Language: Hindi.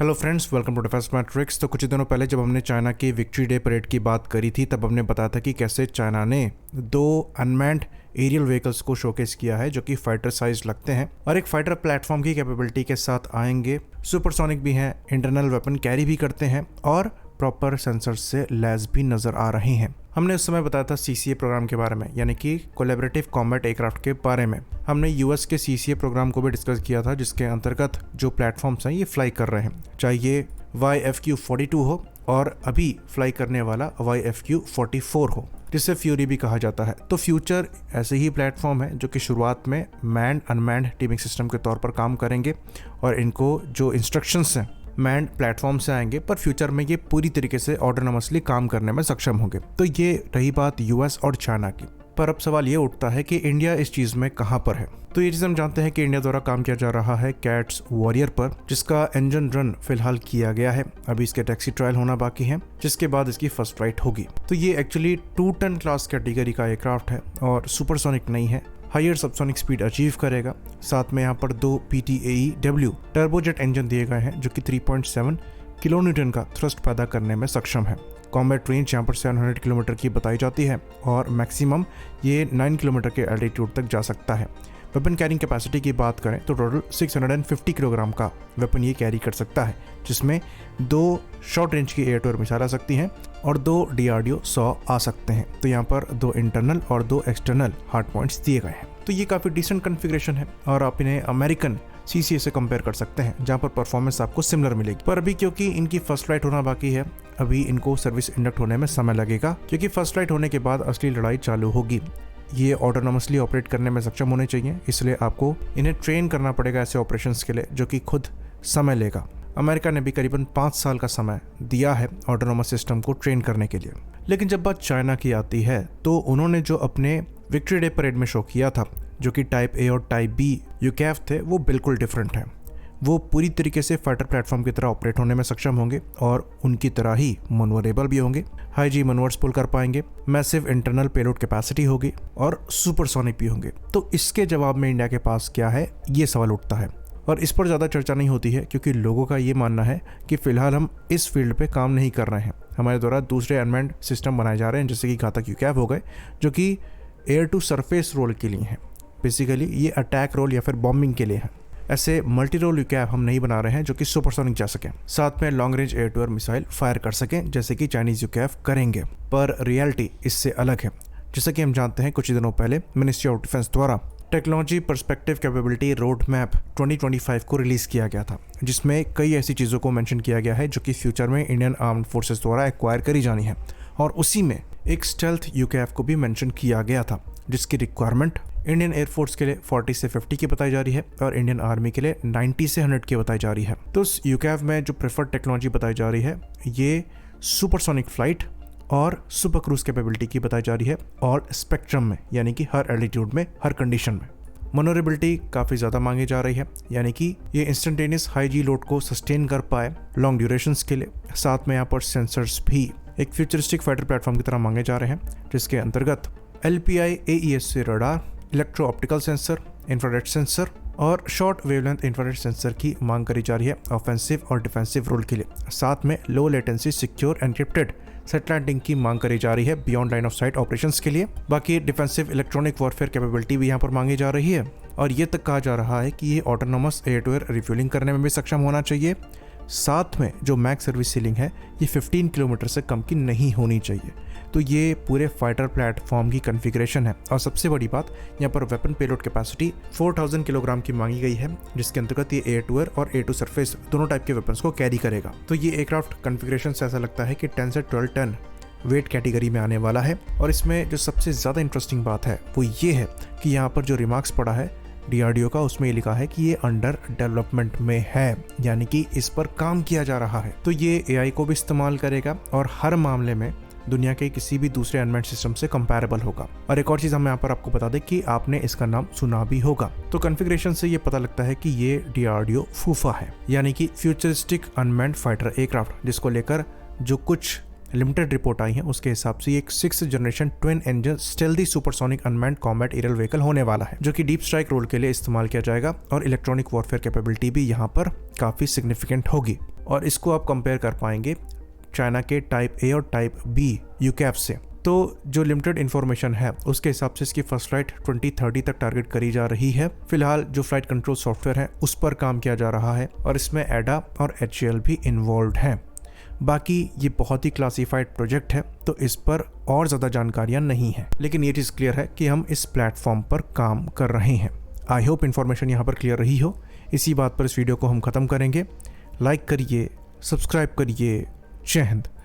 Hello friends, welcome to defence matrix. तो कुछ दिनों पहले जब हमने चाइना की विक्ट्री डे परेड की बात करी थी, तब हमने बताया था कि कैसे चाइना ने 2 अनमैन्ड एरियल व्हीकल्स को शोकेस किया है जो कि फाइटर साइज लगते हैं और एक फाइटर प्लेटफॉर्म की कैपेबिलिटी के साथ आएंगे। सुपरसोनिक भी हैं, इंटरनल वेपन कैरी भी करते हैं और प्रॉपर सेंसर से लैस भी नजर आ रही हैं। हमने उस समय बताया था CCA प्रोग्राम के बारे में, यानी कि कोलैबोरेटिव कॉम्बैट एयरक्राफ्ट के बारे में। हमने US के CCA प्रोग्राम को भी डिस्कस किया था, जिसके अंतर्गत जो प्लेटफॉर्म्स हैं ये फ्लाई कर रहे हैं, चाहे ये YFQ-42 हो और अभी फ्लाई करने वाला YFQ-44 हो, जिसे फ्यूरी भी कहा जाता है। तो फ्यूचर ऐसे ही प्लेटफॉर्म है जो कि शुरुआत में मैन्ड अनमैन्ड टीमिंग सिस्टम के तौर पर काम करेंगे और इनको जो इंस्ट्रक्शंस हैं मैन्ड प्लेटफॉर्म से आएंगे, पर फ्यूचर में ये पूरी तरीके से ऑटोनोमसली काम करने में सक्षम होंगे। तो ये रही बात US और चाइना की। पर अब सवाल ये उठता है कि इंडिया इस चीज़ में कहाँ पर है। तो ये चीज़ हम जानते हैं कि इंडिया द्वारा काम किया जा रहा है कैट्स वॉरियर पर, जिसका इंजन रन फिलहाल किया गया है। अभी इसके टैक्सी ट्रायल होना बाकी है, जिसके बाद इसकी फर्स्ट फ्लाइट होगी। तो ये एक्चुअली 2 टन क्लास कैटेगरी का एयरक्राफ्ट है और सुपरसोनिक नहीं है, हायर सबसोनिक स्पीड अचीव करेगा। साथ में यहाँ पर 2 PTAEW टर्बोजेट इंजन दिए गए हैं जो कि 3.7 किलोन्यूटन का थ्रस्ट पैदा करने में सक्षम है। कॉम्बैट रेंज यहाँ पर 700 किलोमीटर की बताई जाती है और मैक्सिमम ये 9 किलोमीटर के एल्टीट्यूड तक जा सकता है। वेपन कैरिंग कैपेसिटी की बात करें तो टोटल 650 किलोग्राम का वेपन ये कैरी कर सकता है, जिसमें 2 शॉर्ट रेंज की एयर टू एयर मिसाइल आ सकती हैं और 2 DRDO 100 आ सकते हैं। तो यहाँ पर 2 इंटरनल और 2 एक्सटर्नल हार्ड पॉइंट्स दिए गए हैं। तो ये काफ़ी डिसेंट कॉन्फ़िगरेशन है और आप इन्हें अमेरिकन CCA से कंपेयर कर सकते हैं, जहाँ पर परफॉर्मेंस आपको सिमिलर मिलेगी। पर अभी क्योंकि इनकी फर्स्ट फ्लाइट होना बाकी है, अभी इनको सर्विस इंडक्ट होने में समय लगेगा, क्योंकि फर्स्ट फ्लाइट होने के बाद असली लड़ाई चालू होगी। ये ऑटोनोमसली ऑपरेट करने में सक्षम होने चाहिए, इसलिए आपको इन्हें ट्रेन करना पड़ेगा ऐसे ऑपरेशंस के लिए, जो कि खुद समय लेगा। अमेरिका ने भी करीबन 5 साल का समय दिया है ऑटोनोमस सिस्टम को ट्रेन करने के लिए। लेकिन जब बात चाइना की आती है, तो उन्होंने जो अपने विक्ट्री डे परेड में शो किया था, जो कि टाइप A और टाइप B UCAV थे, वो बिल्कुल डिफरेंट है। वो पूरी तरीके से फाइटर प्लेटफॉर्म की तरह ऑपरेट होने में सक्षम होंगे और उनकी तरह ही मनोवरेबल भी होंगे, हाई जी मनोवर्स पुल कर पाएंगे, मैसिव इंटरनल पेलोड कैपेसिटी होगी और सुपरसोनिक भी होंगे। तो इसके जवाब में इंडिया के पास क्या है, ये सवाल उठता है और इस पर ज़्यादा चर्चा नहीं होती है, क्योंकि लोगों का ये मानना है कि फिलहाल हम इस फील्ड पे काम नहीं कर रहे हैं। हमारे द्वारा दूसरे अनमैन्ड सिस्टम बनाए जा रहे हैं, जैसे कि घातक UCAV हो गए, जो कि एयर टू सरफेस रोल के लिए हैं। बेसिकली ये अटैक रोल या फिर बॉम्बिंग के लिए है। ऐसे मल्टी रोल UCAV हम नहीं बना रहे हैं जो कि सुपरसोनिक जा सकें, साथ में long range air to air missile fire कर सकें, जैसे कि चाइनीज UCAV करेंगे। पर रियलिटी इससे अलग है। जैसे कि हम जानते हैं, कुछ दिनों पहले मिनिस्ट्री ऑफ डिफेंस द्वारा technology perspective capability road map 2025 को रिलीज किया गया था, जिसमें कई ऐसी चीज़ों को मेंशन किया गया है जो कि फ्यूचर में इंडियन आर्म्ड फोर्सेस द्वारा एक्वायर करी जानी है। और उसी में एक स्टेल्थ UCAV को भी मेंशन किया गया था, जिसकी रिक्वायरमेंट इंडियन एयरफोर्स के लिए 40 से 50 की बताई जा रही है और इंडियन आर्मी के लिए 90 से 100 की बताई जा रही है। तो उस UCAV में जो प्रेफर्ड टेक्नोलॉजी बताई जा रही है, ये सुपरसोनिक फ्लाइट और सुपर क्रूज कैपेबिलिटी की बताई जा रही है, और स्पेक्ट्रम में, यानी कि हर एल्टीट्यूड में, हर कंडीशन में। मनोरेबिलिटी काफ़ी ज़्यादा मांगी जा रही है, यानी कि ये इंस्टेंटेनियस हाई जी लोड को सस्टेन कर पाए लॉन्ग ड्यूरेशंस के लिए। साथ में यहाँ पर सेंसर्स भी एक फ्यूचरिस्टिक फाइटर प्लेटफॉर्म की तरह मांगे जा रहे हैं, जिसके अंतर्गत LPI AESA radar, electro optical sensor, infrared sensor और शॉर्ट वेवलेंथ इंफ्रारेड सेंसर की मांग करी जा रही है ऑफेंसिव और डिफेंसिव रोल के लिए। साथ में low latency secure encrypted satellite link की मांग करी जा रही है beyond line of site operations के लिए। बाकी डिफेंसिव इलेक्ट्रॉनिक वॉरफेयर कैपेबिलिटी भी यहाँ पर मांगी जा रही है और ये तक कहा जा रहा है कि ये autonomous air to air refuelling करने में भी सक्षम होना चाहिए। साथ में जो मैक्स सर्विस सीलिंग है, ये 15 किलोमीटर से कम की नहीं होनी चाहिए। तो ये पूरे फाइटर प्लेटफॉर्म की कॉन्फ़िगरेशन है। और सबसे बड़ी बात, यहाँ पर वेपन पेलोड कैपेसिटी 4000 किलोग्राम की मांगी गई है, जिसके अंतर्गत ये एयर टू एयर और एयर टू सरफेस दोनों टाइप के वेपन्स को कैरी करेगा। तो ये एयरक्राफ्ट कॉन्फ़िगरेशन से ऐसा लगता है कि 10 से 12 टन वेट कैटेगरी में आने वाला है। और इसमें जो सबसे ज़्यादा इंटरेस्टिंग बात है वो ये है कि यहाँ पर जो रिमार्क्स पड़ा है DRDO का, उसमें ये लिखा है कि ये अंडर डेवलपमेंट में है, यानी कि इस पर काम किया जा रहा है। तो ये AI को भी इस्तेमाल करेगा और हर मामले में दुनिया के किसी भी दूसरे अनमैन्ड सिस्टम से कंपैरेबल होगा। और एक और चीज़ हम यहाँ पर आपको बता दें कि आपने इसका नाम सुना भी होगा। तो कॉन्फ़िगरेशन से ये पता लगता है कि ये DRDO फूफा है, यानी कि फ्यूचरिस्टिक अनमैन्ड फाइटर एयरक्राफ्ट, जिसको लेकर जो कुछ लिमिटेड रिपोर्ट आई है उसके हिसाब से एक 6th generation twin engine stealthy supersonic unmanned combat aerial vehicle होने वाला है, जो कि डीप स्ट्राइक रोल के लिए इस्तेमाल किया जाएगा और इलेक्ट्रॉनिक वॉरफेयर कैपेबिलिटी भी यहाँ पर काफी सिग्निफिकेंट होगी। और इसको आप कंपेयर कर पाएंगे चाइना के टाइप ए और टाइप बी यूकैफ से। तो जो लिमिटेड इन्फॉर्मेशन है उसके हिसाब से इसकी फर्स्ट फ्लाइट 2030 तक टारगेट करी जा रही है। फिलहाल जो फ्लाइट कंट्रोल सॉफ्टवेयर है उस पर काम किया जा रहा है और इसमें एडा और HAL भी इन्वॉल्व हैं। बाकी ये बहुत ही क्लासिफाइड प्रोजेक्ट है तो इस पर और ज़्यादा जानकारियाँ नहीं हैं, लेकिन ये चीज़ क्लियर है कि हम इस प्लेटफॉर्म पर काम कर रहे हैं। आई होप इन्फॉर्मेशन यहाँ पर क्लियर रही हो। इसी बात पर इस वीडियो को हम ख़त्म करेंगे। लाइक करिए, सब्सक्राइब करिए। जय हिंद।